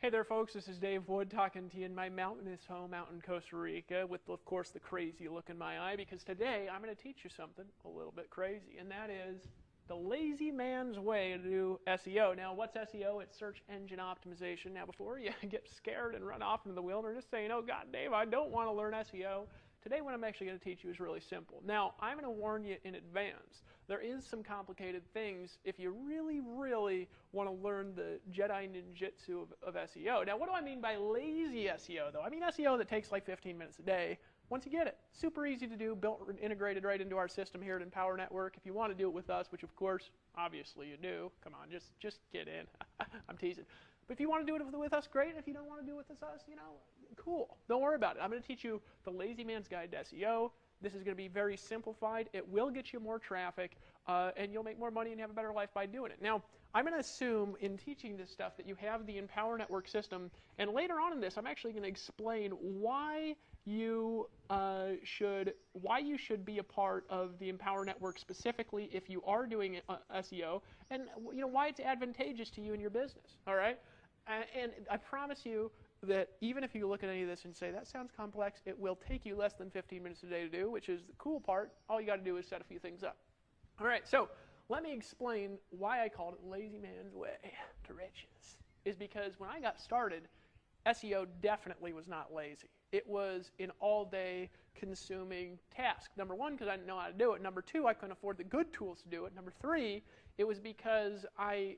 Hey there folks, this is Dave Wood talking to you in my mountainous home out in Costa Rica with, of course, the crazy look in my eye, because today I'm going to teach you something a little bit crazy, and that is the lazy man's way to do SEO. Now, what's SEO? It's search engine optimization. Now, before you get scared and run off into the wilderness saying, oh God, Dave, I don't want to learn SEO, today what I'm actually going to teach you is really simple. Now, I'm going to warn you in advance. There is some complicated things if you really, really want to learn the Jedi ninjutsu of SEO. Now, what do I mean by lazy SEO, though? I mean SEO that takes like 15 minutes a day. Once you get it, super easy to do, built and integrated right into our system here at Empower Network. If you want to do it with us, which of course, obviously you do, come on, just get in. I'm teasing. But if you want to do it with us, great. If you don't want to do it with us, cool. Don't worry about it. I'm going to teach you the lazy man's guide to SEO. This is going to be very simplified. It will get you more traffic, and you'll make more money and have a better life by doing it. Now, I'm going to assume in teaching this stuff that you have the Empower Network system, and later on in this, I'm actually going to explain why you should be a part of the Empower Network specifically if you are doing SEO, and why it's advantageous to you and your business. All right, and I promise you that even if you look at any of this and say, that sounds complex, it will take you less than 15 minutes a day to do, which is the cool part. All you got to do is set a few things up. All right, so let me explain why I called it lazy man's way to riches. Is because when I got started, SEO definitely was not lazy. It was an all-day consuming task. Number one, because I didn't know how to do it. Number two, I couldn't afford the good tools to do it. Number three, it was because I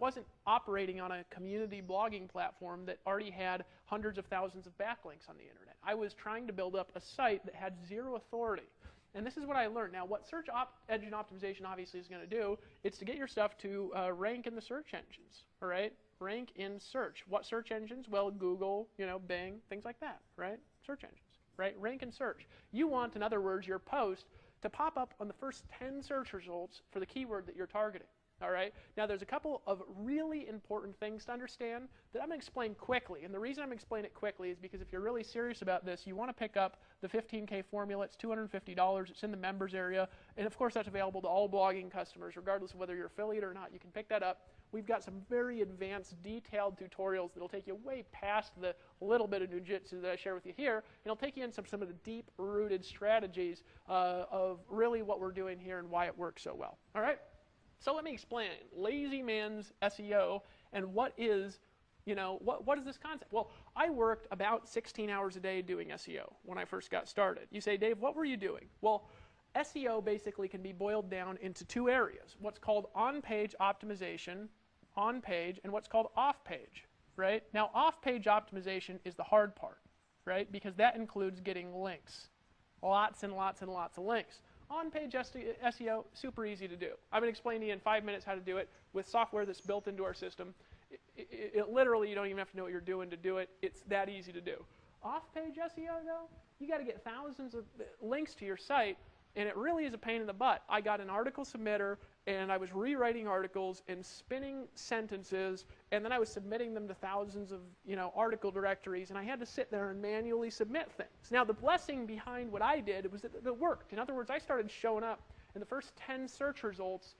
wasn't operating on a community blogging platform that already had hundreds of thousands of backlinks on the internet. I was trying to build up a site that had zero authority. And this is what I learned. Now, what search engine optimization obviously is going to do, it's to get your stuff to rank in the search engines, all right? Rank in search. What search engines? Well, Google, Bing, things like that, right? Search engines, right? Rank in search. You want, in other words, your post to pop up on the first 10 search results for the keyword that you're targeting. All right. Now, there's a couple of really important things to understand that I'm going to explain quickly. And the reason I'm explaining it quickly is because if you're really serious about this, you want to pick up the 15K formula. It's $250. It's in the members area. And, of course, that's available to all blogging customers, regardless of whether you're affiliate or not. You can pick that up. We've got some very advanced, detailed tutorials that will take you way past the little bit of ninjutsu that I share with you here. And it'll take you into some of the deep-rooted strategies of really what we're doing here and why it works so well. All right? So let me explain lazy man's SEO and what is this concept? Well, I worked about 16 hours a day doing SEO when I first got started. You say, Dave, what were you doing? Well, SEO basically can be boiled down into two areas, what's called on-page optimization, on-page, and what's called off-page, right? Now, off-page optimization is the hard part, right? Because that includes getting links, lots and lots and lots of links. On-page SEO, super easy to do. I'm going to explain to you in 5 minutes how to do it with software that's built into our system. It literally, you don't even have to know what you're doing to do it. It's that easy to do. Off-page SEO, though, you got to get thousands of links to your site, and it really is a pain in the butt. I got an article submitter, and I was rewriting articles and spinning sentences, and then I was submitting them to thousands of article directories, and I had to sit there and manually submit things. Now, the blessing behind what I did was that it worked. In other words, I started showing up in the first 10 search results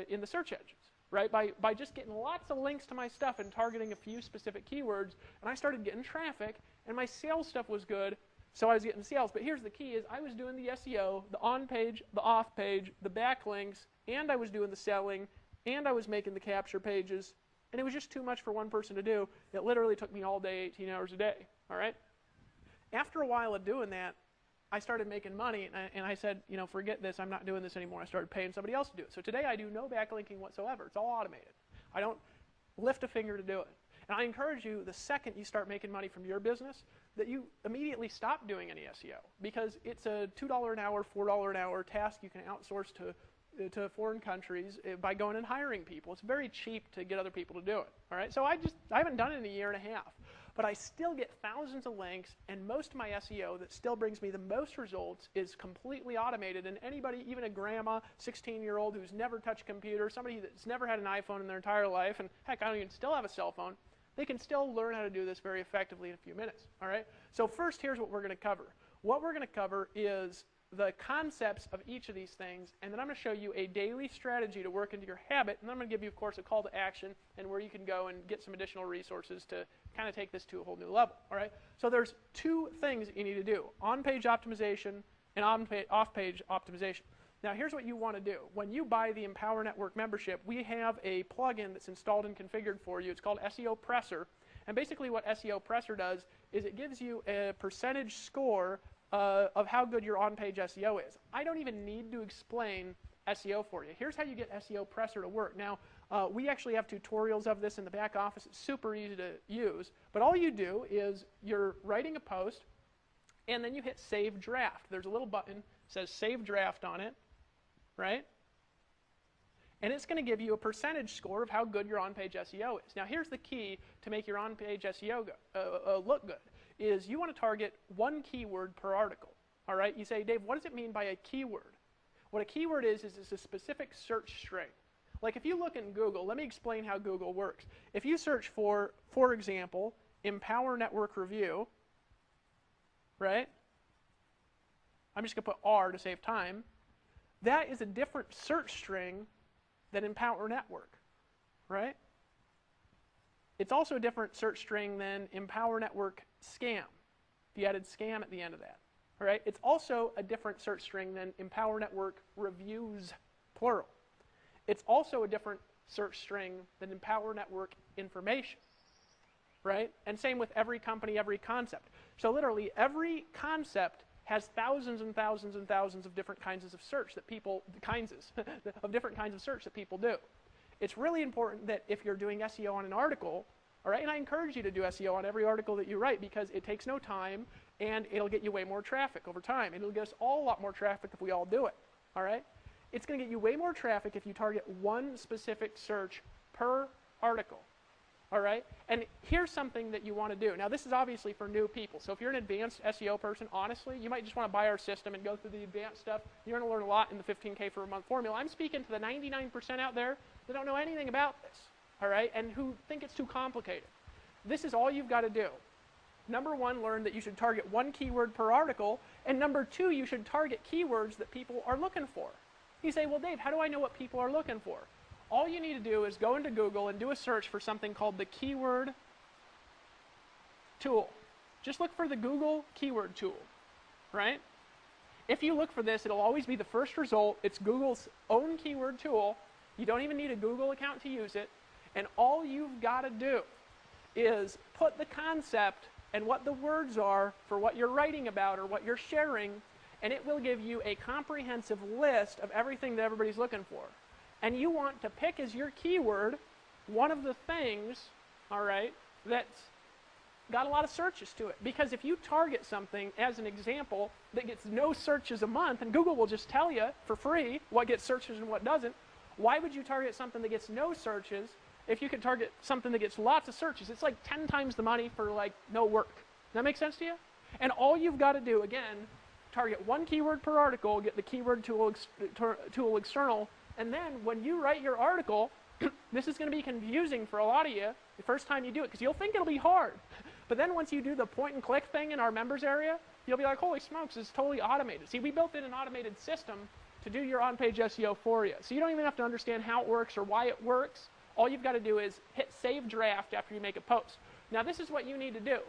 in the search engines, right? By just getting lots of links to my stuff and targeting a few specific keywords, and I started getting traffic, and my sales stuff was good. So I was getting sales, but here's the key is I was doing the SEO, the on-page, the off-page, the backlinks, and I was doing the selling, and I was making the capture pages, and it was just too much for one person to do. It literally took me all day, 18 hours a day, all right? After a while of doing that, I started making money, and I said, forget this, I'm not doing this anymore. I started paying somebody else to do it. So today I do no backlinking whatsoever. It's all automated. I don't lift a finger to do it. And I encourage you, the second you start making money from your business, that you immediately stop doing any SEO, because it's a $2 an hour, $4 an hour task you can outsource to foreign countries by going and hiring people. It's very cheap to get other people to do it. All right, so I haven't done it in a year and a half, but I still get thousands of links, and most of my SEO that still brings me the most results is completely automated. And anybody, even a grandma, 16-year-old who's never touched a computer, somebody that's never had an iPhone in their entire life, and heck, I don't even still have a cell phone, they can still learn how to do this very effectively in a few minutes, all right? So first, here's what we're going to cover. What we're going to cover is the concepts of each of these things, and then I'm going to show you a daily strategy to work into your habit, and then I'm going to give you, of course, a call to action and where you can go and get some additional resources to kind of take this to a whole new level. All right? So there's two things that you need to do: on-page optimization and off-page optimization. Now, here's what you want to do. When you buy the Empower Network membership, we have a plugin that's installed and configured for you. It's called SEO Presser. And basically what SEO Presser does is it gives you a percentage score of how good your on-page SEO is. I don't even need to explain SEO for you. Here's how you get SEO Presser to work. Now, we actually have tutorials of this in the back office. It's super easy to use. But all you do is you're writing a post, and then you hit Save Draft. There's a little button that says Save Draft on it, right? And it's going to give you a percentage score of how good your on-page SEO is. Now, here's the key to make your on-page SEO look good, is you want to target one keyword per article. All right? You say, Dave, what does it mean by a keyword? What a keyword is it's a specific search string. Like if you look in Google, let me explain how Google works. If you search for example, Empower Network Review, right? I'm just going to put R to save time. That is a different search string than Empower Network, right? It's also a different search string than Empower Network Scam, if you added scam at the end of that, all right? It's also a different search string than Empower Network Reviews, plural. It's also a different search string than Empower Network Information, right? And same with every company, every concept. So literally every concept has thousands and thousands and thousands of different kinds of search that people, different kinds of search that people do. It's really important that if you're doing SEO on an article, all right, and I encourage you to do SEO on every article that you write because it takes no time and it'll get you way more traffic over time. It'll get us all a lot more traffic if we all do it, all right? It's going to get you way more traffic if you target one specific search per article. All right? And here's something that you want to do. Now, this is obviously for new people. So if you're an advanced SEO person, honestly, you might just want to buy our system and go through the advanced stuff. You're going to learn a lot in the 15K for a month formula. I'm speaking to the 99% out there that don't know anything about this, all right, and who think it's too complicated. This is all you've got to do. Number one, learn that you should target one keyword per article. And number two, you should target keywords that people are looking for. You say, well, Dave, how do I know what people are looking for? All you need to do is go into Google and do a search for something called the keyword tool. Just look for the Google keyword tool, right? If you look for this, it'll always be the first result. It's Google's own keyword tool. You don't even need a Google account to use it. And all you've got to do is put the concept and what the words are for what you're writing about or what you're sharing, and it will give you a comprehensive list of everything that everybody's looking for. And you want to pick as your keyword one of the things, all right, that's got a lot of searches to it. Because if you target something, as an example, that gets no searches a month, and Google will just tell you for free what gets searches and what doesn't, why would you target something that gets no searches if you could target something that gets lots of searches? It's like 10 times the money for like no work. Does that make sense to you? And all you've got to do, again, target one keyword per article, get the keyword tool external, and then when you write your article, this is going to be confusing for a lot of you the first time you do it, because you'll think it'll be hard. But then once you do the point and click thing in our members area, you'll be like, holy smokes, it's totally automated. See, we built in an automated system to do your on-page SEO for you. So you don't even have to understand how it works or why it works. All you've got to do is hit Save Draft after you make a post. Now this is what you need to do.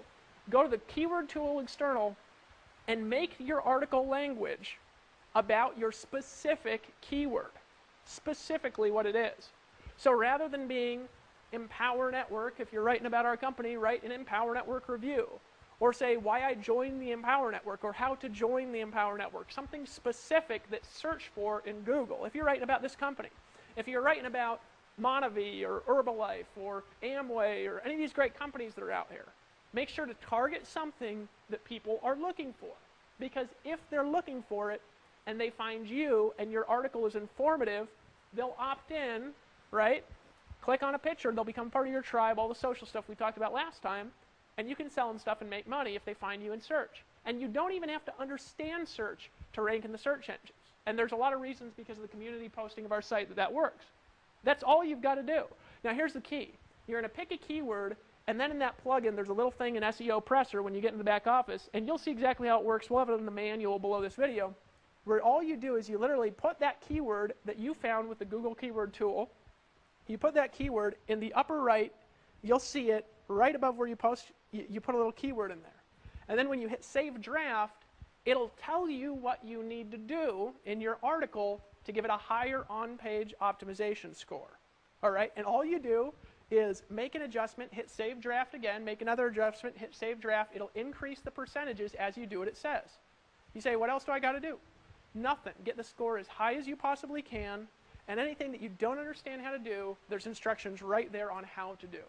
Go to the keyword tool external and make your article language about your specific keyword. Specifically what it is. So rather than being Empower Network, if you're writing about our company, write an Empower Network review. Or say why I joined the Empower Network or how to join the Empower Network. Something specific that's searched for in Google. If you're writing about this company. If you're writing about Monavie or Herbalife or Amway or any of these great companies that are out here, make sure to target something that people are looking for. Because if they're looking for it and they find you and your article is informative, they'll opt in, right? Click on a picture, they'll become part of your tribe, all the social stuff we talked about last time, and you can sell them stuff and make money if they find you in search. And you don't even have to understand search to rank in the search engines. And there's a lot of reasons because of the community posting of our site that that works. That's all you've got to do. Now here's the key. You're going to pick a keyword, and then in that plugin, there's a little thing in SEO Presser when you get in the back office, and you'll see exactly how it works. We'll have it in the manual below this video. where all you do is you literally put that keyword that you found with the Google keyword tool, you put that keyword in the upper right, you'll see it right above where you post, you put a little keyword in there. And then when you hit Save Draft, it'll tell you what you need to do in your article to give it a higher on-page optimization score. All right, and all you do is make an adjustment, hit Save Draft again, make another adjustment, hit Save Draft. It'll increase the percentages as you do what it says. You say, what else do I got to do? Nothing. Get the score as high as you possibly can, and anything that you don't understand how to do, there's instructions right there on how to do.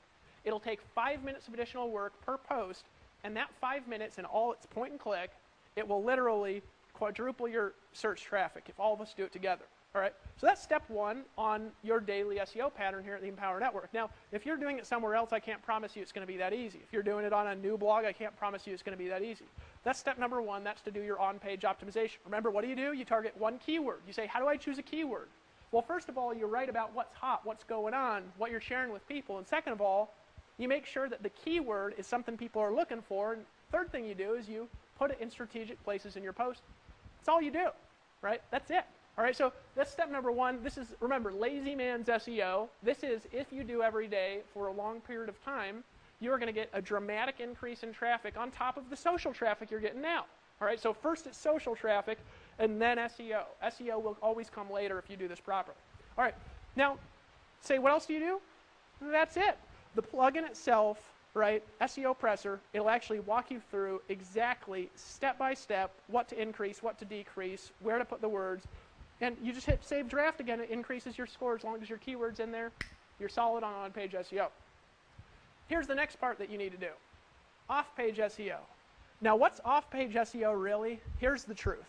It'll take 5 minutes of additional work per post, and that 5 minutes and all its point and click, it will literally quadruple your search traffic if all of us do it together. All right, so that's step one on your daily SEO pattern here at the Empower Network. Now, if you're doing it somewhere else, I can't promise you it's going to be that easy. If you're doing it on a new blog, I can't promise you it's going to be that easy. That's step number one. That's to do your on-page optimization. Remember, what do? You target one keyword. You say, how do I choose a keyword? Well, first of all, you write about what's hot, what's going on, what you're sharing with people. And second of all, you make sure that the keyword is something people are looking for. And third thing you do is you put it in strategic places in your post. That's all you do, right? That's it. All right, so that's step number one. This is, remember, lazy man's SEO. This is if you do every day for a long period of time, you're going to get a dramatic increase in traffic on top of the social traffic you're getting now. All right, so first it's social traffic, and then SEO. SEO will always come later if you do this properly. All right, now, say what else do you do? That's it. The plugin itself, right, SEO Presser, it'll actually walk you through exactly, step by step, what to increase, what to decrease, where to put the words. And you just hit Save Draft again, it increases your score as long as your keyword's in there. You're solid on on-page SEO. Here's the next part that you need to do. Off-page SEO. Now, what's off-page SEO really? Here's the truth.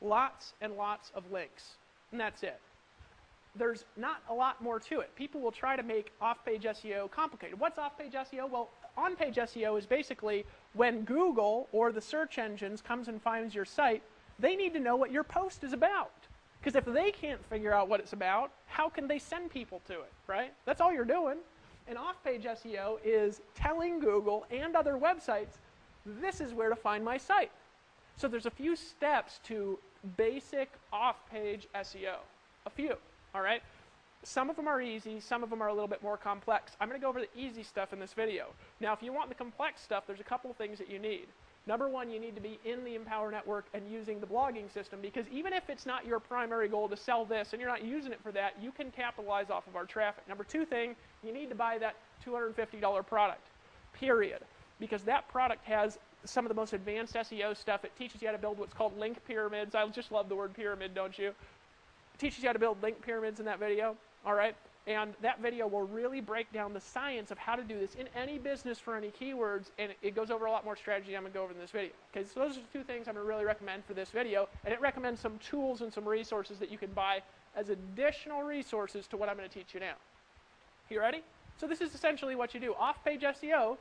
Lots and lots of links, and that's it. There's not a lot more to it. People will try to make off-page SEO complicated. What's off-page SEO? Well, on-page SEO is basically when Google or the search engines comes and finds your site, they need to know what your post is about. Because if they can't figure out what it's about, how can they send people to it, right? That's all you're doing. And off-page SEO is telling Google and other websites, this is where to find my site. So there's a few steps to basic off-page SEO. A few, all right? Some of them are easy, some of them are a little bit more complex. I'm going to go over the easy stuff in this video. Now, if you want the complex stuff, there's a couple of things that you need. Number one, you need to be in the Empower Network and using the blogging system, because even if it's not your primary goal to sell this and you're not using it for that, you can capitalize off of our traffic. Number two thing, you need to buy that $250 product, period, because that product has some of the most advanced SEO stuff. It teaches you how to build what's called link pyramids. I just love the word pyramid, don't you? It teaches you how to build link pyramids in that video, all right? And that video will really break down the science of how to do this in any business for any keywords, and it goes over a lot more strategy I'm going to go over in this video. Okay, so those are the two things I'm going to really recommend for this video, and it recommends some tools and some resources that you can buy as additional resources to what I'm going to teach you now. You ready? So this is essentially what you do. Off-page SEO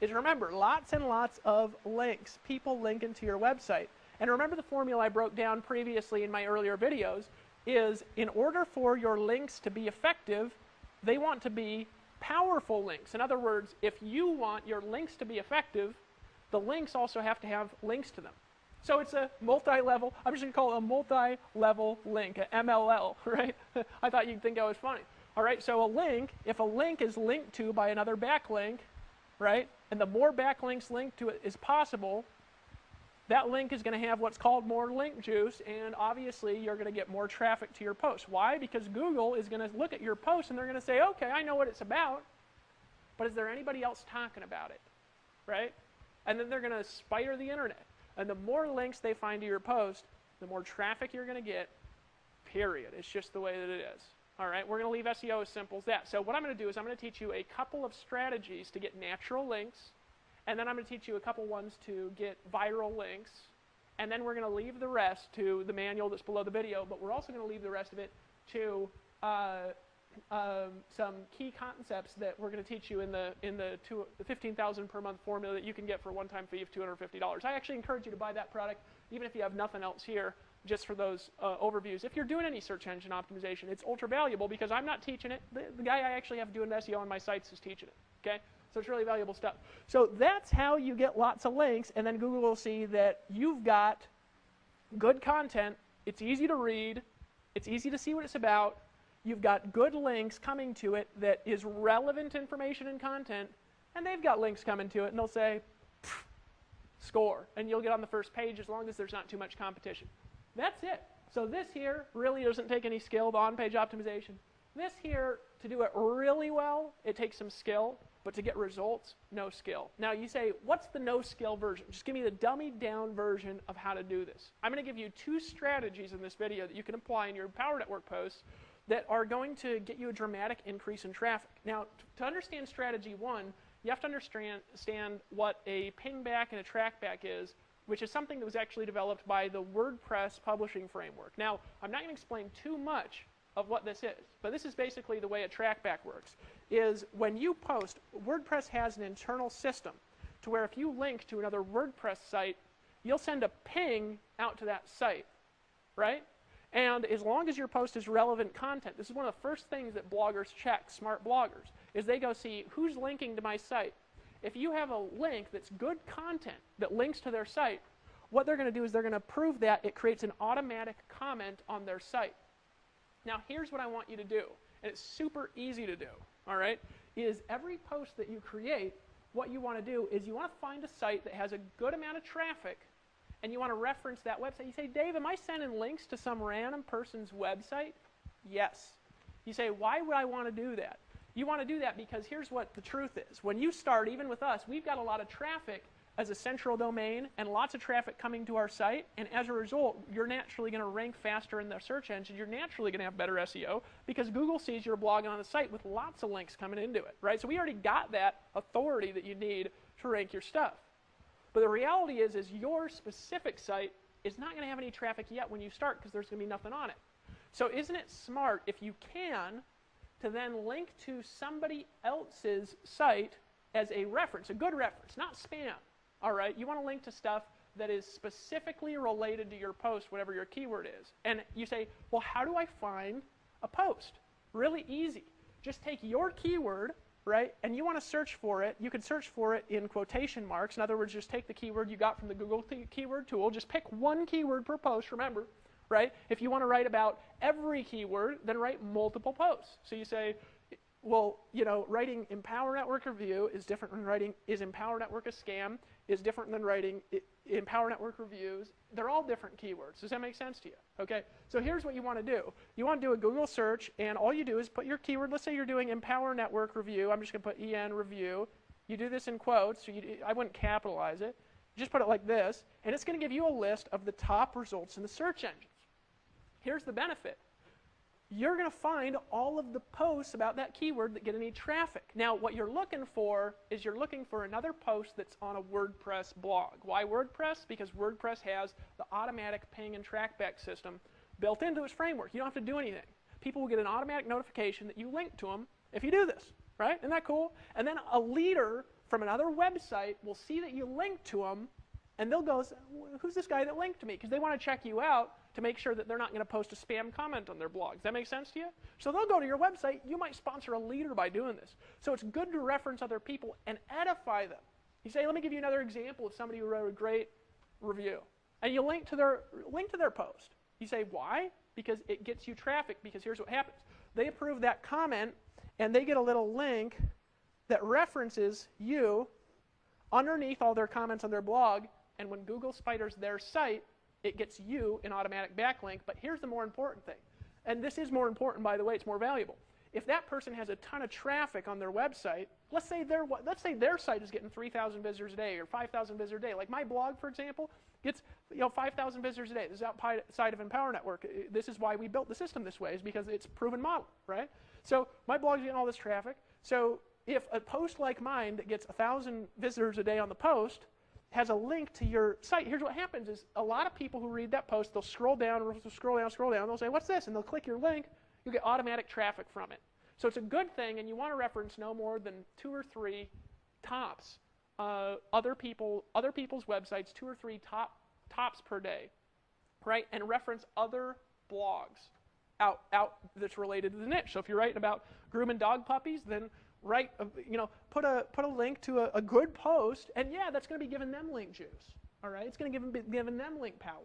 is, remember, lots and lots of links, people linking to your website. And remember the formula I broke down previously in my earlier videos, is in order for your links to be effective, they want to be powerful links. In other words, if you want your links to be effective, the links also have to have links to them. So it's a multi-level, I'm just going to call it a multi-level link, a MLL, right? I thought you'd think I was funny. All right, so a link, if a link is linked to by another backlink, right, and the more backlinks linked to it as possible, that link is going to have what's called more link juice, and obviously you're going to get more traffic to your post. Why? Because Google is going to look at your post and they're going to say, okay, I know what it's about, but is there anybody else talking about it, right? And then they're going to spider the internet. And the more links they find to your post, the more traffic you're going to get, period. It's just the way that it is. All right, we're going to leave SEO as simple as that. So what I'm going to do is I'm going to teach you a couple of strategies to get natural links, and then I'm going to teach you a couple ones to get viral links, and then we're going to leave the rest to the manual that's below the video, but we're also going to leave the rest of it to some key concepts that we're going to teach you in the $15,000 per month formula that you can get for a one-time fee of $250. I actually encourage you to buy that product, even if you have nothing else here, just for those overviews. If you're doing any search engine optimization, it's ultra valuable because I'm not teaching it. The guy I actually have doing SEO on my sites is teaching it, okay? So it's really valuable stuff. So that's how you get lots of links, and then Google will see that you've got good content It's easy to read. It's easy to see what it's about. You've got good links coming to it that is relevant information and content, and they've got links coming to it, and they'll say, score, and you'll get on the first page as long as there's not too much competition. That's it. So this here really doesn't take any skill, the on-page optimization. This here, to do it really well, it takes some skill, but to get results, no skill. Now you say, what's the no-skill version? Just give me the dummied-down version of how to do this. I'm going to give you 2 strategies in this video that you can apply in your Power Network posts that are going to get you a dramatic increase in traffic. Now, to understand strategy 1, you have to understand what a pingback and a trackback is, which is something that was actually developed by the WordPress publishing framework. Now, I'm not going to explain too much of what this is, but this is basically the way a trackback works, is when you post, WordPress has an internal system to where if you link to another WordPress site, you'll send a ping out to that site, right? And as long as your post is relevant content, this is one of the first things that bloggers check, smart bloggers, is they go see who's linking to my site. If you have a link that's good content that links to their site, what they're going to do is they're going to prove that it creates an automatic comment on their site. Now here's what I want you to do, and it's super easy to do, all right, is every post that you create, what you want to do is you want to find a site that has a good amount of traffic, and you want to reference that website. You say, Dave, am I sending links to some random person's website? Yes. You say, why would I want to do that? You want to do that because here's what the truth is. When you start, even with us, we've got a lot of traffic as a central domain and lots of traffic coming to our site, and as a result, you're naturally going to rank faster in the search engine. You're naturally going to have better SEO because Google sees your blog on the site with lots of links coming into it, right? So we already got that authority that you need to rank your stuff. But the reality is your specific site is not going to have any traffic yet when you start because there's going to be nothing on it. So isn't it smart, if you can, to then link to somebody else's site as a reference, a good reference, not spam, all right? You want to link to stuff that is specifically related to your post, whatever your keyword is. And you say, well, how do I find a post? Really easy. Just take your keyword, right, and you want to search for it. You can search for it in quotation marks. In other words, just take the keyword you got from the Google keyword tool. Just pick one keyword per post, remember, right? If you want to write about every keyword, then write multiple posts. So you say, well, you know, writing Empower Network Review is different than writing is Empower Network a scam, is different than writing Empower Network Reviews. They're all different keywords. Does that make sense to you? Okay, so here's what you want to do. You want to do a Google search, and all you do is put your keyword. Let's say you're doing Empower Network Review. I'm just going to put EN Review. You do this in quotes, so I wouldn't capitalize it. Just put it like this, and it's going to give you a list of the top results in the search engines. Here's the benefit. You're going to find all of the posts about that keyword that get any traffic. Now, what you're looking for is you're looking for another post that's on a WordPress blog. Why WordPress? Because WordPress has the automatic ping and trackback system built into its framework. You don't have to do anything. People will get an automatic notification that you link to them if you do this, right? Isn't that cool? And then a leader from another website will see that you link to them, and they'll go, who's this guy that linked to me? Because they want to check you out to make sure that they're not going to post a spam comment on their blog. Does that make sense to you? So they'll go to your website. You might sponsor a leader by doing this. So it's good to reference other people and edify them. You say, let me give you another example of somebody who wrote a great review. And you link to their post. You say, why? Because it gets you traffic, because here's what happens. They approve that comment, and they get a little link that references you underneath all their comments on their blog, and when Google spiders their site, it gets you an automatic backlink. But here's the more important thing. And this is more important, by the way, it's more valuable. If that person has a ton of traffic on their website, let's say their site is getting 3,000 visitors a day or 5,000 visitors a day. Like my blog, for example, gets 5,000 visitors a day. This is outside of Empower Network. This is why we built the system this way, is because it's a proven model, right? So my blog's getting all this traffic. So if a post like mine that gets 1,000 visitors a day on the post has a link to your site, here's what happens is a lot of people who read that post, they'll scroll down, they'll say, what's this? And they'll click your link. You'll get automatic traffic from it. So it's a good thing, and you want to reference no more than 2 or 3 tops, other people's websites, 2 or 3 tops per day, right? And reference other blogs out that's related to the niche. So if you're writing about grooming dog puppies, then put a link to a good post, and yeah, that's going to be giving them link juice. All right, it's going to giving them link power.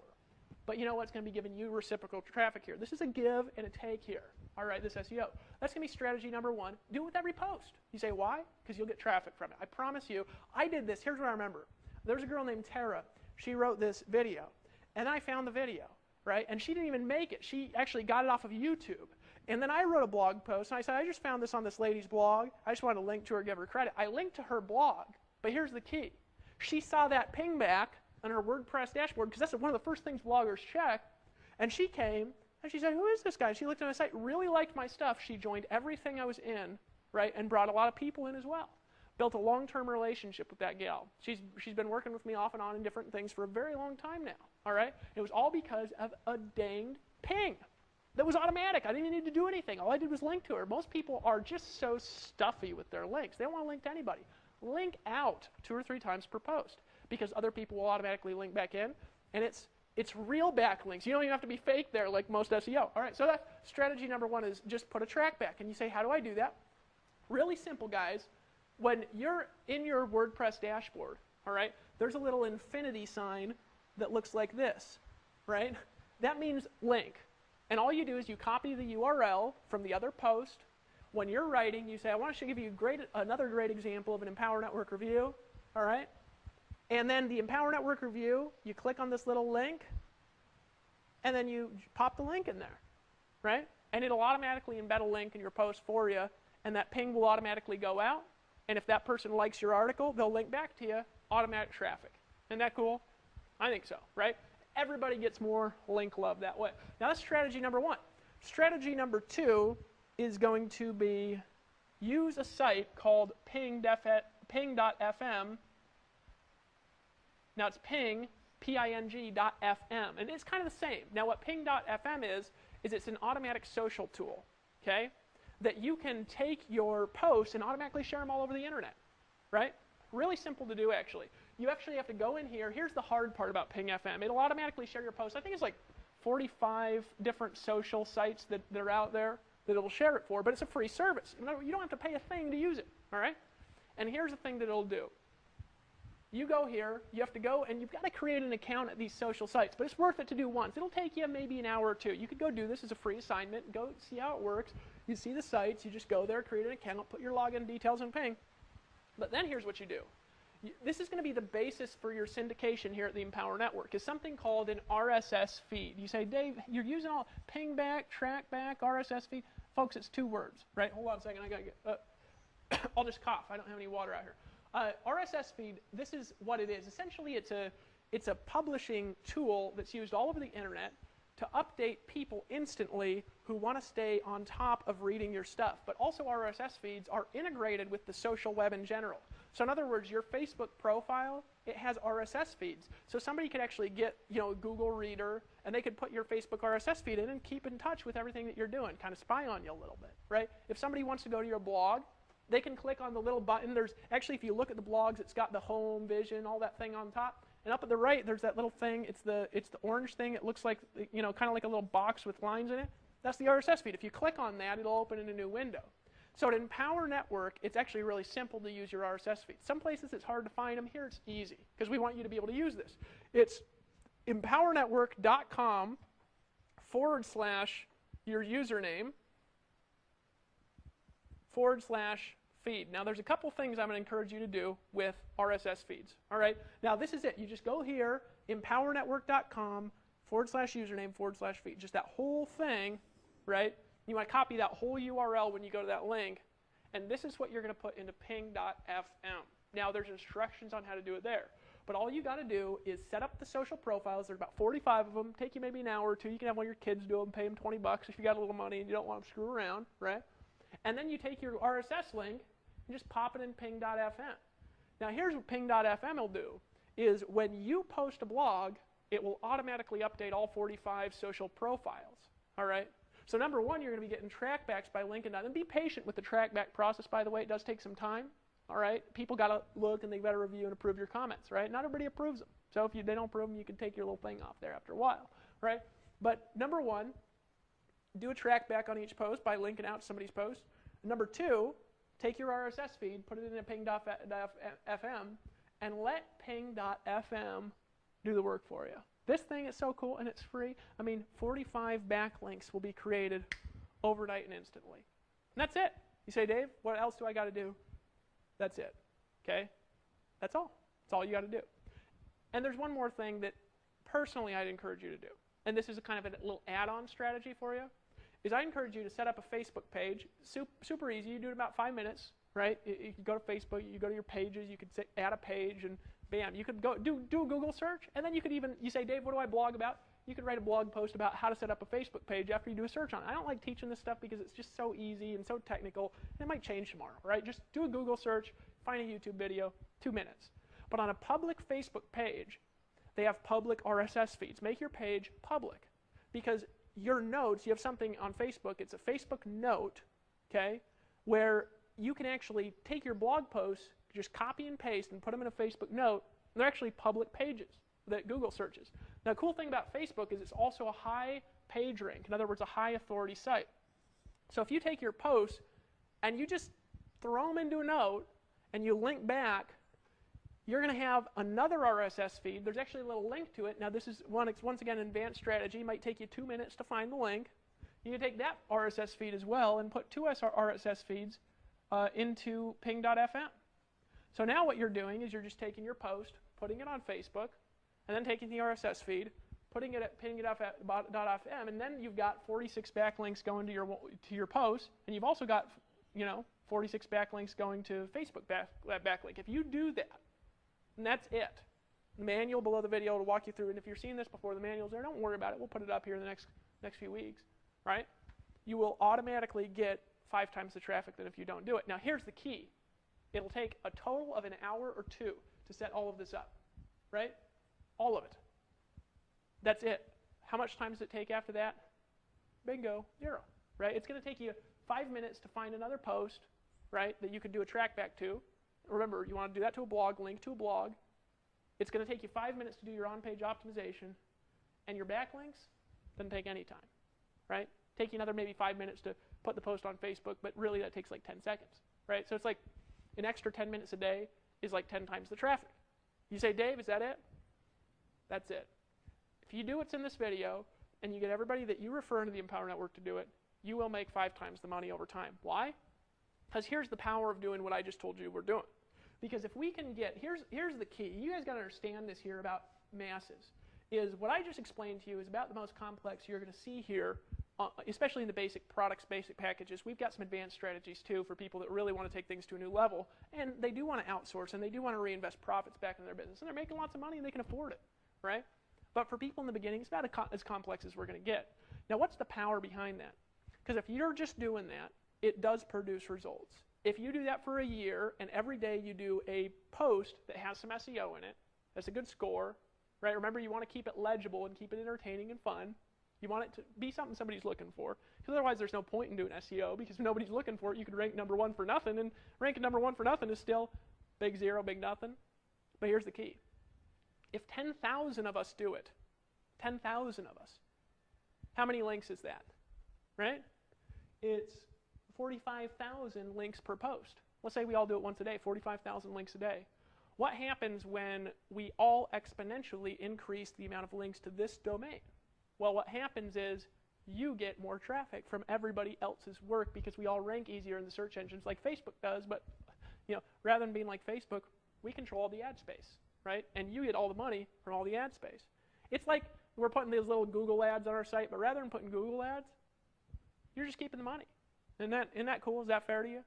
But you know what's going to be giving you reciprocal traffic here? This is a give and a take here. All right, this SEO. That's going to be strategy number one. Do it with every post. You say, why? Because you'll get traffic from it. I promise you. I did this. Here's what I remember. There's a girl named Tara. She wrote this video. And I found the video, right? And she didn't even make it. She actually got it off of YouTube. And then I wrote a blog post, and I said, I just found this on this lady's blog. I just wanted to link to her, give her credit. I linked to her blog, but here's the key. She saw that ping back on her WordPress dashboard, because that's one of the first things bloggers check, and she came, and she said, who is this guy? She looked at my site, really liked my stuff. She joined everything I was in, right, and brought a lot of people in as well. Built a long-term relationship with that gal. She's been working with me off and on in different things for a very long time now, all right? It was all because of a danged ping. That was automatic. I didn't need to do anything. All I did was link to her. Most people are just so stuffy with their links. They don't want to link to anybody. Link out 2 or 3 times per post, because other people will automatically link back in, and it's real backlinks. You don't even have to be fake there like most SEO. All right, so that strategy number one is just put a track back. And you say, how do I do that? Really simple, guys. When you're in your WordPress dashboard, all right, there's a little infinity sign that looks like this, right? That means link. And all you do is you copy the URL from the other post. When you're writing, you say, I want to give you another great example of an Empower Network review, all right? And then the Empower Network review, you click on this little link, and then you pop the link in there, right? And it'll automatically embed a link in your post for you, and that ping will automatically go out. And if that person likes your article, they'll link back to you, automatic traffic. Isn't that cool? I think so, right? Everybody gets more link love that way. Now that's strategy number one. Strategy number two is going to be use a site called ping.fm. Now it's ping, P-I-N-G.fm, and it's kind of the same. Now what ping.fm is it's an automatic social tool, okay, that you can take your posts and automatically share them all over the internet, right? Really simple to do, actually. You actually have to go in here. Here's the hard part about Ping FM. It'll automatically share your posts. I think it's like 45 different social sites that are out there that it'll share it for, but it's a free service. You don't have to pay a thing to use it, all right? And here's the thing that it'll do. You go here, you have to go, and you've got to create an account at these social sites, but it's worth it to do once. It'll take you maybe an hour or two. You could go do this as a free assignment, go see how it works. You see the sites, you just go there, create an account, put your login details in Ping. But then here's what you do. This is going to be the basis for your syndication here at the Empower Network, is something called an RSS feed. You say, Dave, you're using all ping back, track back, RSS feed. Folks, it's 2 words, right? Hold on a second. I got to get, I'll just cough. I don't have any water out here. RSS feed, this is what it is. Essentially, it's a publishing tool that's used all over the internet to update people instantly who want to stay on top of reading your stuff. But also RSS feeds are integrated with the social web in general. So in other words, your Facebook profile, it has RSS feeds. So somebody could actually get, a Google Reader, and they could put your Facebook RSS feed in and keep in touch with everything that you're doing, kind of spy on you a little bit, right? If somebody wants to go to your blog, they can click on the little button. There's actually, if you look at the blogs, it's got the home, vision, all that thing on top. And up at the right, there's that little thing. It's the orange thing. It looks like, kind of like a little box with lines in it. That's the RSS feed. If you click on that, it'll open in a new window. So at Empower Network, it's actually really simple to use your RSS feed. Some places it's hard to find them. Here it's easy, because we want you to be able to use this. It's empowernetwork.com / your username / feed. Now there's a couple things I'm going to encourage you to do with RSS feeds. All right. Now this is it. You just go here, empowernetwork.com / username / feed. Just that whole thing, right? You want to copy that whole URL when you go to that link, and this is what you're going to put into ping.fm. Now there's instructions on how to do it there. But all you got to do is set up the social profiles. There's about 45 of them. Take you maybe an hour or two. You can have one of your kids do them, pay them $20 if you got a little money and you don't want to screw around, right? And then you take your RSS link and just pop it in ping.fm. Now here's what ping.fm will do, is when you post a blog, it will automatically update all 45 social profiles, all right? So number one, you're going to be getting trackbacks by linking out. And be patient with the trackback process, by the way. It does take some time, all right? People got to look, and they've got to review and approve your comments, right? Not everybody approves them. So if they don't approve them, you can take your little thing off there after a while, right? But number one, do a trackback on each post by linking out to somebody's post. Number two, take your RSS feed, put it in a ping.fm, and let ping.fm do the work for you. This thing is so cool and it's free. I mean, 45 backlinks will be created overnight and instantly. And that's it. You say, Dave, what else do I got to do? That's it. Okay? That's all. That's all you got to do. And there's one more thing that personally I'd encourage you to do. And this is a kind of a little add-on strategy for you, is I encourage you to set up a Facebook page. Super easy. You do it in about 5 minutes, right? You go to Facebook, you go to your pages, you could say, add a page, and bam, you could go do a Google search, and then you could even, you say, Dave, what do I blog about? You could write a blog post about how to set up a Facebook page after you do a search on it. I don't like teaching this stuff because it's just so easy and so technical, and it might change tomorrow, right? Just do a Google search, find a YouTube video, 2 minutes. But on a public Facebook page, they have public RSS feeds. Make your page public, because your notes, you have something on Facebook, it's a Facebook note, okay, where you can actually take your blog posts, just copy and paste and put them in a Facebook note, and they're actually public pages that Google searches. Now, the cool thing about Facebook is it's also a high page rank, in other words, a high authority site. So if you take your posts and you just throw them into a note and you link back, you're going to have another RSS feed. There's actually a little link to it. Now, this is, once again, an advanced strategy. It might take you 2 minutes to find the link. You can take that RSS feed as well and put 2 RSS feeds into ping.fm. So now what you're doing is you're just taking your post, putting it on Facebook, and then taking the RSS feed, putting it at ping.fm, and then you've got 46 backlinks going to your post, and you've also got 46 backlinks going to Facebook backlink. If you do that, and that's it. The manual below the video will walk you through, and if you're seeing this before the manual's there, don't worry about it. We'll put it up here in the next few weeks, right? You will automatically get 5 times the traffic than if you don't do it. Now, here's the key. It'll take a total of an hour or 2 to set all of this up, right? All of it. That's it. How much time does it take after that? Bingo, 0, right? It's going to take you 5 minutes to find another post, right, that you could do a trackback to. Remember, you want to do that to a blog, link to a blog. It's going to take you 5 minutes to do your on-page optimization, and your backlinks doesn't take any time, right? Take you another maybe 5 minutes to put the post on Facebook, but really that takes like 10 seconds, right? So it's like an extra 10 minutes a day is like 10 times the traffic. You say, Dave, is that it? That's it. If you do what's in this video, and you get everybody that you refer into the Empower Network to do it, you will make 5 times the money over time. Why? Because here's the power of doing what I just told you we're doing. Because if we can get, here's the key. You guys got to understand this here about masses. Is what I just explained to you is about the most complex you're going to see here, especially in the basic products, basic packages. We've got some advanced strategies too for people that really want to take things to a new level, and they do want to outsource, and they do want to reinvest profits back in their business, and they're making lots of money and they can afford it, right? But for people in the beginning, it's about as complex as we're going to get. Now, what's the power behind that? Because if you're just doing that, it does produce results. If you do that for a year, and every day you do a post that has some SEO in it, that's a good score, right? Remember, you want to keep it legible and keep it entertaining and fun. You want it to be something somebody's looking for, because otherwise there's no point in doing SEO, because if nobody's looking for it, you could rank number 1 for nothing, and ranking number 1 for nothing is still big 0, big nothing. But here's the key. If 10,000 of us do it, 10,000 of us, how many links is that, right? It's 45,000 links per post. Let's say we all do it once a day, 45,000 links a day. What happens when we all exponentially increase the amount of links to this domain? Well, what happens is you get more traffic from everybody else's work, because we all rank easier in the search engines like Facebook does, but rather than being like Facebook, we control all the ad space, right? And you get all the money from all the ad space. It's like we're putting these little Google ads on our site, but rather than putting Google ads, you're just keeping the money. Isn't that cool? Is that fair to you?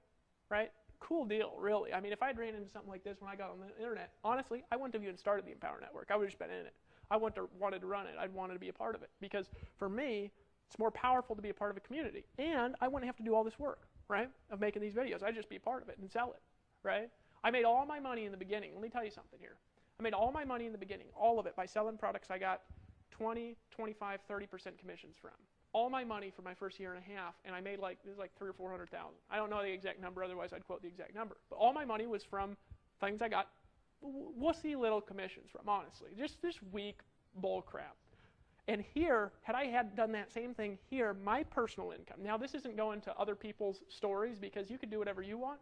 Right? Cool deal, really. I mean, if I'd ran into something like this when I got on the internet, honestly, I wouldn't have even started the Empower Network. I would have just been in it. I wanted to run it. I'd wanted to be a part of it. Because for me, it's more powerful to be a part of a community. And I wouldn't have to do all this work, right, of making these videos. I'd just be a part of it and sell it, right? I made all my money in the beginning. Let me tell you something here. I made all my money in the beginning, all of it, by selling products I got 20, 25, 30% commissions from. All my money for my first year and a half, and I made like 300,000 or 400,000. I don't know the exact number, otherwise I'd quote the exact number. But all my money was from things I got wussy little commissions from, honestly. Just weak bull crap. And here, had I done that same thing here, my personal income, now this isn't going to other people's stories, because you could do whatever you want,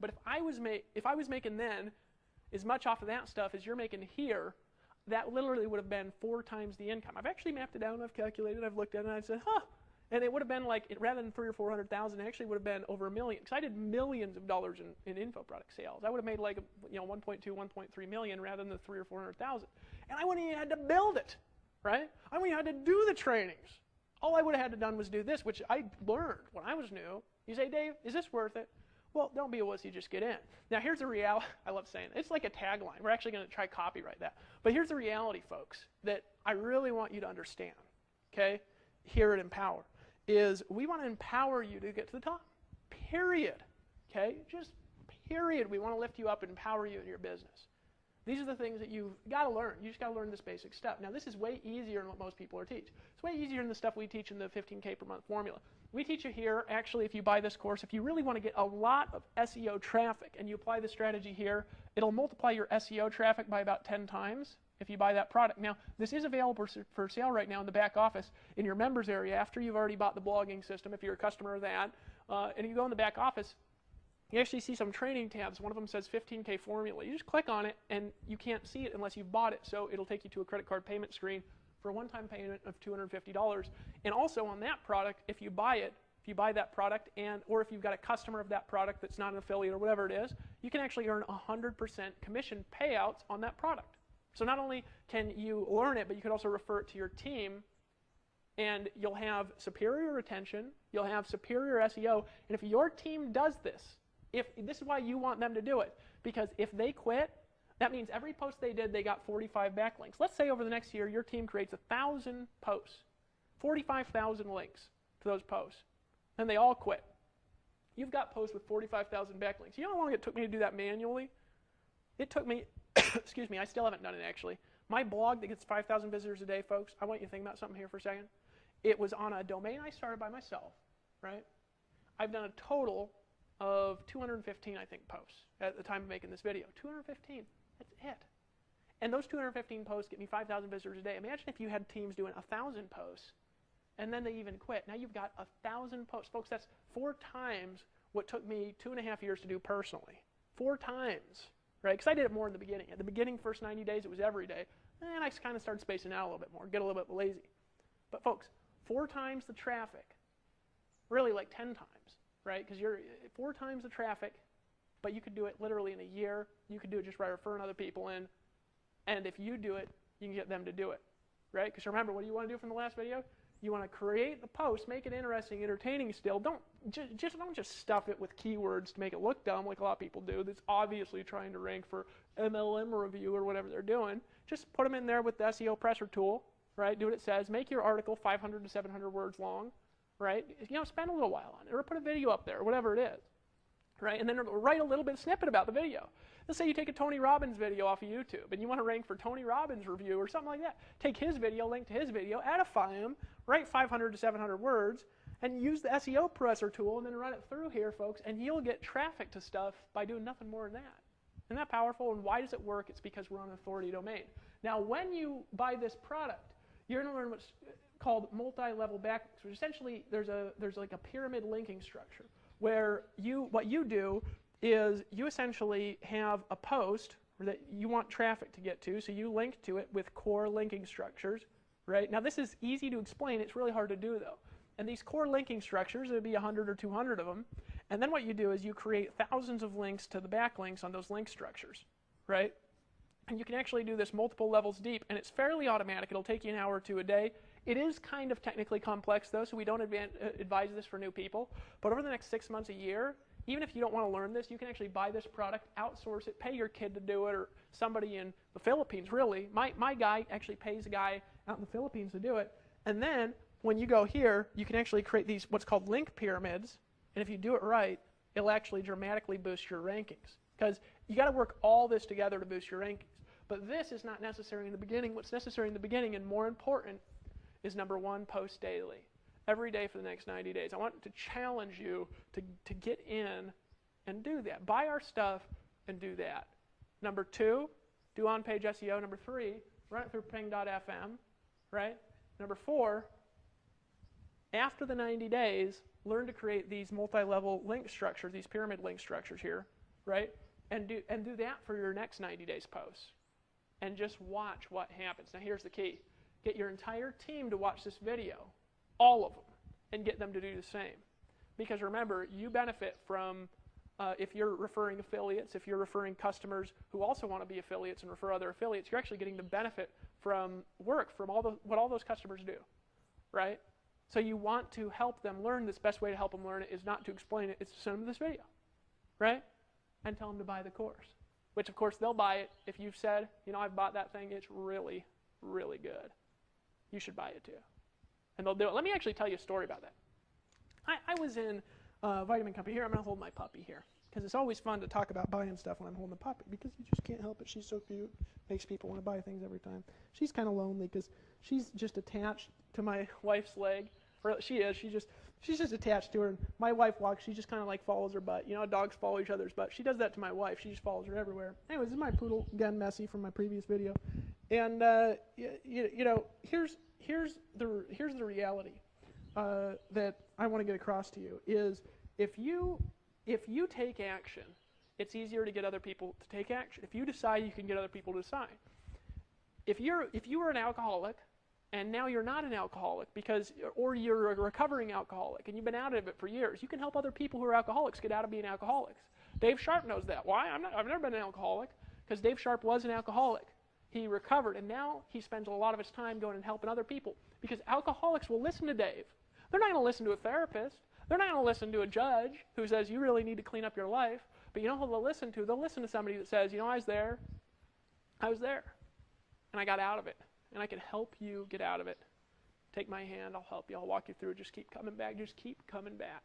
but if I was making then as much off of that stuff as you're making here, that literally would have been 4 times the income. I've actually mapped it out, I've calculated, I've looked at it, and I said, and it would have been like, rather than 300,000 or 400,000, it actually would have been over $1 million, because I did millions of dollars in info product sales. I would have made like 1.2, 1.3 million rather than the 300,000 or 400,000, and I wouldn't even had to build it, right? I wouldn't even had to do the trainings. All I would have had to done was do this, which I learned when I was new. You say, Dave, is this worth it? Well, don't be a wussy, just get in. Now, here's the reality. I love saying it. It's like a tagline. We're actually going to try copyright that. But here's the reality, folks, that I really want you to understand, okay, here at Empower, is we want to empower you to get to the top, period, okay? Just period. We want to lift you up and empower you in your business. These are the things that you've got to learn. You just got to learn this basic stuff. Now, this is way easier than what most people are teach. It's way easier than the stuff we teach in the 15K per month formula. We teach you here, actually, if you buy this course, if you really want to get a lot of SEO traffic and you apply the strategy here, it'll multiply your SEO traffic by about 10 times if you buy that product. Now, this is available for sale right now in the back office in your members area after you've already bought the blogging system, if you're a customer of that. And you go in the back office, you actually see some training tabs. One of them says 15K formula. You just click on it, and you can't see it unless you've bought it. So it'll take you to a credit card payment screen for a one-time payment of $250. And also on that product, if you buy it, if you buy that product, or if you've got a customer of that product that's not an affiliate or whatever it is, you can actually earn 100% commission payouts on that product. So not only can you learn it, but you can also refer it to your team, and you'll have superior retention, you'll have superior SEO, and if your team does this, this is why you want them to do it, because if they quit, that means every post they did, they got 45 backlinks. Let's say over the next year, your team creates 1,000 posts, 45,000 links to those posts, and they all quit. You've got posts with 45,000 backlinks. You know how long it took me to do that manually? It took me, excuse me, I still haven't done it actually. My blog that gets 5,000 visitors a day, folks, I want you to think about something here for a second. It was on a domain I started by myself, right? I've done a total of 215, I think, posts at the time of making this video. 215, that's it. And those 215 posts get me 5,000 visitors a day. Imagine if you had teams doing 1,000 posts, and then they even quit. Now you've got 1,000 posts. Folks, that's 4 times what took me 2.5 years to do personally. 4 times, right? Because I did it more in the beginning. At the beginning, first 90 days, it was every day. And I kind of started spacing out a little bit more, get a little bit lazy. But folks, 4 times the traffic, really like 10 times. Right? Because you're 4 times the traffic, but you could do it literally in a year. You could do it just by referring other people in. And if you do it, you can get them to do it. Right? Because remember, what do you want to do from the last video? You want to create the post, make it interesting, entertaining still. Don't just stuff it with keywords to make it look dumb like a lot of people do. That's obviously trying to rank for MLM review or whatever they're doing. Just put them in there with the SEO presser tool. Right? Do what it says. Make your article 500 to 700 words long. Right? Spend a little while on it, or put a video up there, or whatever it is, right? And then write a little bit of snippet about the video. Let's say you take a Tony Robbins video off of YouTube, and you want to rank for Tony Robbins review or something like that. Take his video, link to his video, edify him, write 500 to 700 words, and use the SEO presser tool, and then run it through here, folks, and you'll get traffic to stuff by doing nothing more than that. Isn't that powerful? And why does it work? It's because we're on an authority domain. Now, when you buy this product, you're going to learn what's called multi-level backlinks, which essentially there's like a pyramid linking structure where what you do is you essentially have a post that you want traffic to get to, so you link to it with core linking structures, right? Now this is easy to explain, it's really hard to do though. And these core linking structures, there'd be 100 or 200 of them, and then what you do is you create thousands of links to the backlinks on those link structures, right? And you can actually do this multiple levels deep, and it's fairly automatic. It'll take you an hour or 2 a day. It is kind of technically complex, though, so we don't advise this for new people. But over the next 6 months, a year, even if you don't want to learn this, you can actually buy this product, outsource it, pay your kid to do it, or somebody in the Philippines, really. My guy actually pays a guy out in the Philippines to do it. And then, when you go here, you can actually create these what's called link pyramids. And if you do it right, it'll actually dramatically boost your rankings. Because you got to work all this together to boost your rankings. But this is not necessary in the beginning. What's necessary in the beginning, and more important, is number 1, post daily. Every day for the next 90 days. I want to challenge you to get in and do that. Buy our stuff and do that. Number 2, do on-page SEO. Number 3, run it through ping.fm. Right? Number 4, after the 90 days, learn to create these multi-level link structures, these pyramid link structures here, right? And do that for your next 90 days posts. and just watch what happens. Now here's the key. Get your entire team to watch this video, all of them, and get them to do the same. Because remember, you benefit from, if you're referring affiliates, if you're referring customers who also want to be affiliates and refer other affiliates, you're actually getting the benefit from work, from what all those customers do, right? So you want to help them learn this. Best way to help them learn it is not to explain it, it's to send them this video, right? And tell them to buy the course, which of course they'll buy it if you've said, I've bought that thing, it's really, really good. You should buy it too. And they'll do it. Let me actually tell you a story about that. I was in a vitamin company here. I'm going to hold my puppy here because it's always fun to talk about buying stuff when I'm holding the puppy because you just can't help it. She's so cute. Makes people want to buy things every time. She's kind of lonely because she's just attached to my wife's leg. Or she is. She's just attached to her. And my wife walks. She just kind of like follows her butt. Dogs follow each other's butt. She does that to my wife. She just follows her everywhere. Anyways, this is my poodle, again, Messy, from my previous video. And here's the reality that I want to get across to you is if you take action, it's easier to get other people to take action. If you decide, you can get other people to decide. If you were an alcoholic and now you're not an alcoholic or you're a recovering alcoholic and you've been out of it for years, you can help other people who are alcoholics get out of being alcoholics. Dave Sharp knows that. Why? I've never been an alcoholic because Dave Sharp was an alcoholic. He recovered, and now he spends a lot of his time going and helping other people because alcoholics will listen to Dave. They're not going to listen to a therapist. They're not going to listen to a judge who says, you really need to clean up your life. But you know who they'll listen to? They'll listen to somebody that says, I was there, and I got out of it, and I can help you get out of it. Take my hand, I'll help you, I'll walk you through it. Just keep coming back, just keep coming back.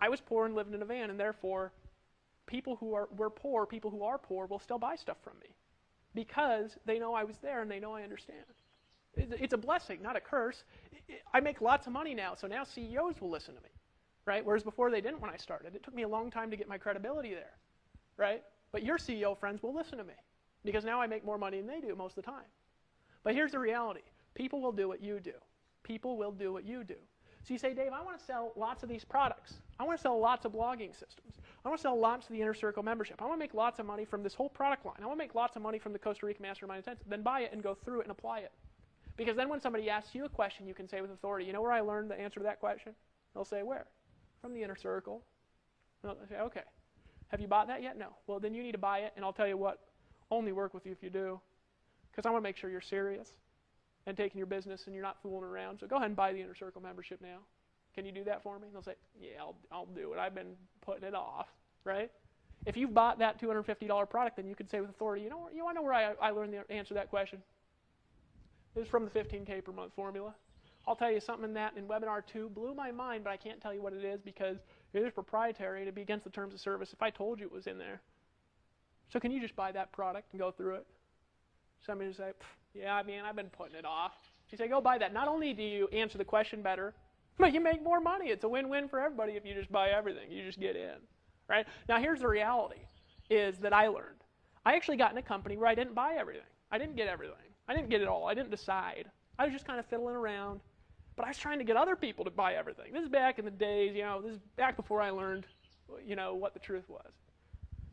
I was poor and living in a van, and therefore, people who are poor will still buy stuff from me because they know I was there and they know I understand. It's a blessing, not a curse. I make lots of money now, so now CEOs will listen to me, right? Whereas before they didn't when I started. It took me a long time to get my credibility there, right? But your CEO friends will listen to me because now I make more money than they do most of the time. But here's the reality. People will do what you do. People will do what you do. So you say, Dave, I want to sell lots of these products. I want to sell lots of blogging systems. I want to sell lots of the Inner Circle membership. I want to make lots of money from this whole product line. I want to make lots of money from the Costa Rica Mastermind Intensive. Then buy it and go through it and apply it. Because then when somebody asks you a question, you can say with authority, you know where I learned the answer to that question? They'll say, where? From the Inner Circle. And they'll say, okay. Have you bought that yet? No. Well, then you need to buy it, and I'll tell you what, only work with you if you do. Because I want to make sure you're serious and taking your business and you're not fooling around. So go ahead and buy the Inner Circle membership now. Can you do that for me? And they'll say, yeah, I'll do it. I've been putting it off, right? If you've bought that $250 product, then you could say with authority, you want to know where I learned the answer to that question? It was from the 15K per month formula. I'll tell you something in webinar 2 blew my mind, but I can't tell you what it is because it is proprietary. It'd be against the terms of service if I told you it was in there. So can you just buy that product and go through it? Somebody would say, yeah, I've been putting it off. You say, go buy that. Not only do you answer the question better, but you make more money. It's a win-win for everybody if you just buy everything. You just get in, right? Now, here's the reality, is that I learned. I actually got in a company where I didn't buy everything. I didn't get everything. I didn't get it all. I didn't decide. I was just kind of fiddling around, but I was trying to get other people to buy everything. This is back in the days, this is back before I learned, what the truth was.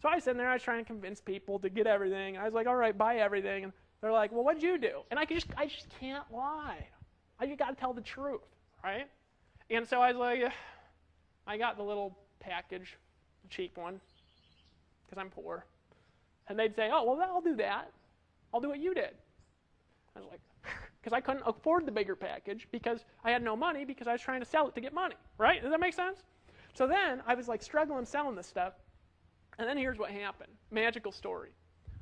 So I was sitting there, I was trying to convince people to get everything. I was like, all right, buy everything. And they're like, well, what'd you do? And I just can't lie. You got to tell the truth, right? And so I was like, I got the little package, the cheap one, because I'm poor. And they'd say, oh, well, I'll do that. I'll do what you did. I was like, because I couldn't afford the bigger package because I had no money because I was trying to sell it to get money, right? Does that make sense? So then I was like struggling selling this stuff. And then here's what happened. Magical story.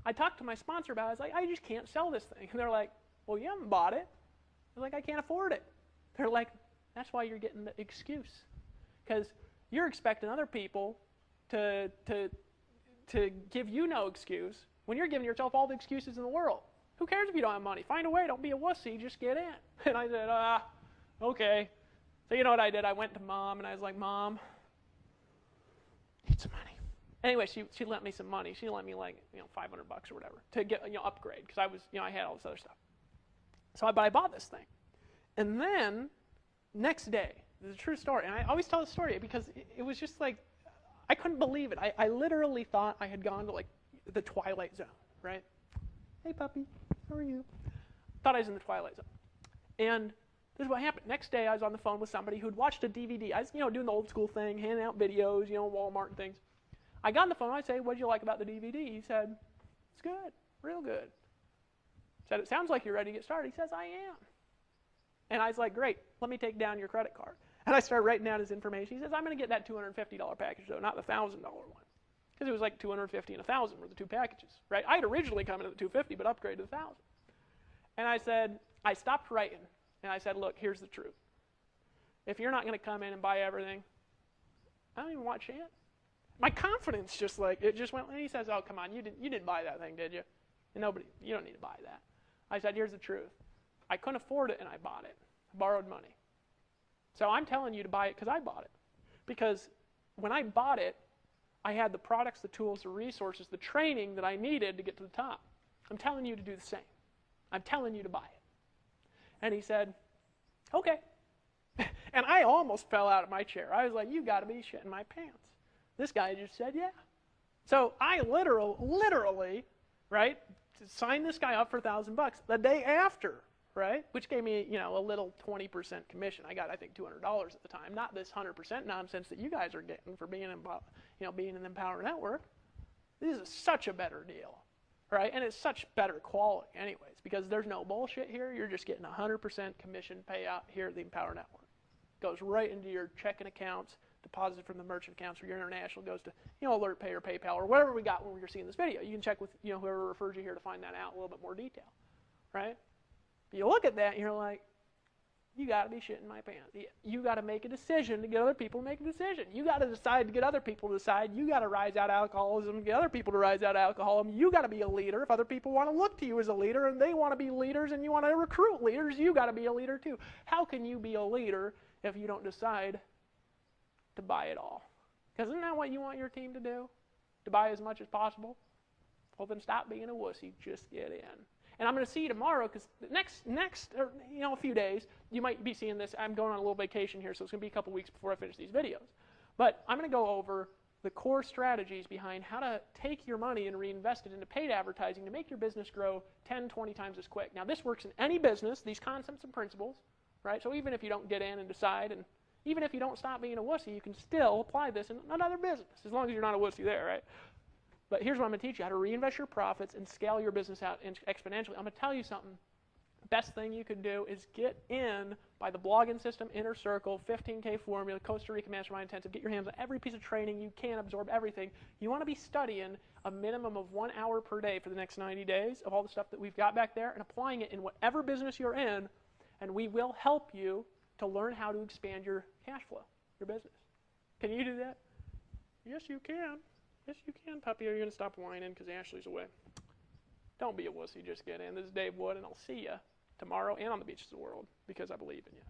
I talked to my sponsor about it. I was like, I just can't sell this thing. And they're like, well, you haven't bought it. I was like, I can't afford it. They're like, that's why you're getting the excuse. Because you're expecting other people to give you no excuse when you're giving yourself all the excuses in the world. Who cares if you don't have money? Find a way. Don't be a wussy. Just get in. And I said, okay. So you know what I did? I went to Mom, and I was like, Mom, need some money. Anyway, she lent me some money. She lent me like $500 or whatever to get upgrade because I was I had all this other stuff. So I bought this thing, and then next day, this is a true story, and I always tell the story because it was just like I couldn't believe it. I literally thought I had gone to like the Twilight Zone, right? Hey, puppy, how are you? Thought I was in the Twilight Zone. And this is what happened. Next day, I was on the phone with somebody who'd watched a DVD. I was, doing the old school thing, handing out videos, Walmart and things. I got on the phone. I say, "What did you like about the DVD?" He said, "It's good, real good." I said, "It sounds like you're ready to get started." He says, "I am." And I was like, "Great, let me take down your credit card." And I started writing down his information. He says, "I'm going to get that $250 package, though, not the $1,000 one." Because it was like $250 and $1,000 were the two packages, right? I had originally come in at the $250, but upgraded to the $1,000. And I said, I stopped writing, and I said, "Look, here's the truth. If you're not going to come in and buy everything, I don't even watch it." My confidence just went, and he says, "Oh, come on, you didn't buy that thing, did you? And you don't need to buy that." I said, "Here's the truth. I couldn't afford it, and I bought it. I borrowed money. So I'm telling you to buy it because I bought it. Because when I bought it, I had the products, the tools, the resources, the training that I needed to get to the top. I'm telling you to do the same. I'm telling you to buy it." And he said, "Okay." And I almost fell out of my chair. I was like, "You got to be shitting my pants." This guy just said, "Yeah." So I literally, right, signed this guy up for $1,000 the day after, right, which gave me, a little 20% commission. I got, I think, $200 at the time, not this 100% nonsense that you guys are getting for being in the Empower Network. This is such a better deal, right, and it's such better quality, anyways, because there's no bullshit here. You're just getting 100% commission payout here at the Empower Network. Goes right into your checking accounts, deposited from the merchant accounts, or your international goes to, Alert Pay or PayPal or whatever we got when you're seeing this video. You can check with, whoever refers you here to find that out in a little bit more detail, right? But you look at that and you're like, you got to be shitting my pants. You got to make a decision to get other people to make a decision. You got to decide to get other people to decide. You got to rise out of alcoholism, get other people to rise out of alcoholism. You got to be a leader. If other people want to look to you as a leader and they want to be leaders and you want to recruit leaders, you got to be a leader too. How can you be a leader if you don't decide to buy it all? Because isn't that what you want your team to do? To buy as much as possible? Well, then stop being a wussy. Just get in. And I'm going to see you tomorrow because a few days, you might be seeing this. I'm going on a little vacation here, so it's going to be a couple weeks before I finish these videos. But I'm going to go over the core strategies behind how to take your money and reinvest it into paid advertising to make your business grow 10, 20 times as quick. Now, this works in any business, these concepts and principles, right? So even if you don't get in and decide, and even if you don't stop being a wussy, you can still apply this in another business, as long as you're not a wussy there, right? But here's what I'm going to teach you, how to reinvest your profits and scale your business out exponentially. I'm going to tell you something. Best thing you can do is get in by the blogging system, Inner Circle, 15K formula, Costa Rica Mastermind Intensive. Get your hands on every piece of training you can, absorb everything. You want to be studying a minimum of 1 hour per day for the next 90 days of all the stuff that we've got back there and applying it in whatever business you're in, and we will help you to learn how to expand your cash flow, your business. Can you do that? Yes, you can. Yes, you can, puppy. Are you going to stop whining because Ashley's away? Don't be a wussy. Just get in. This is Dave Wood, and I'll see you tomorrow and on the beaches of the world because I believe in you.